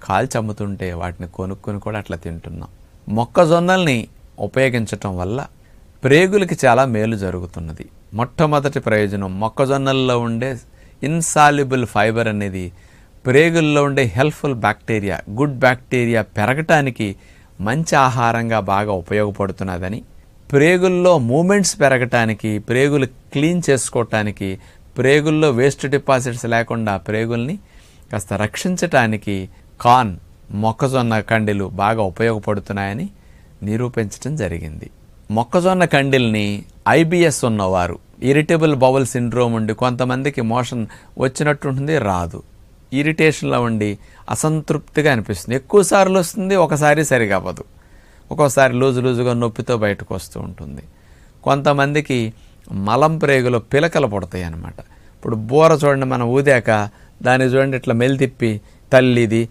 కాల్చి అమ్ముతుంటే వాటిని కొనుక్కొని కూడా అట్లా తింటున్నాం. మొక్కజొన్నల్ని ఉపయోగించటం వల్ల ప్రేగులకి చాలా మేలు జరుగుతున్నది. మొట్టమొదటి ప్రయోజనం, మొక్కజొన్నల్లో ఉండే ఇన్సాల్యుబుల్ ఫైబర్ అనేది ప్రేగుల్లో ఉండే హెల్ప్ఫుల్ బ్యాక్టీరియా, గుడ్ బ్యాక్టీరియా పెరగటానికి మంచి ఆహారంగా బాగా ఉపయోగపడుతున్నదని, ప్రేగుల్లో మూమెంట్స్ పెరగటానికి, ప్రేగులు క్లీన్ చేసుకోవటానికి, ప్రేగుల్లో వేస్ట్ డిపాజిట్స్ లేకుండా ప్రేగుల్ని కాస్త రక్షించటానికి కార్న్, మొక్కజొన్న కండెలు బాగా ఉపయోగపడుతున్నాయని నిరూపించడం జరిగింది. మొక్కజొన్న కండెల్ని ఐబిఎస్ ఉన్నవారు, ఇరిటబుల్ బౌల్ సిండ్రోమ్ ఉండి కొంతమందికి మోషన్ వచ్చినట్టుంటుంది, రాదు, ఇరిటేషన్లో ఉండి అసంతృప్తిగా అనిపిస్తుంది, ఎక్కువసార్లు వస్తుంది, ఒకసారి సరిగా అవ్వదు, ఒక్కోసారి లూజుగా నొప్పితో బయటకు వస్తూ ఉంటుంది. కొంతమందికి మలం ప్రేగులో పిలకలు పుడతాయి అన్నమాట. ఇప్పుడు బూర చూడండి, మనం ఊదాక దాన్ని చూడండి ఇట్లా మెలితిప్పి తల్లిది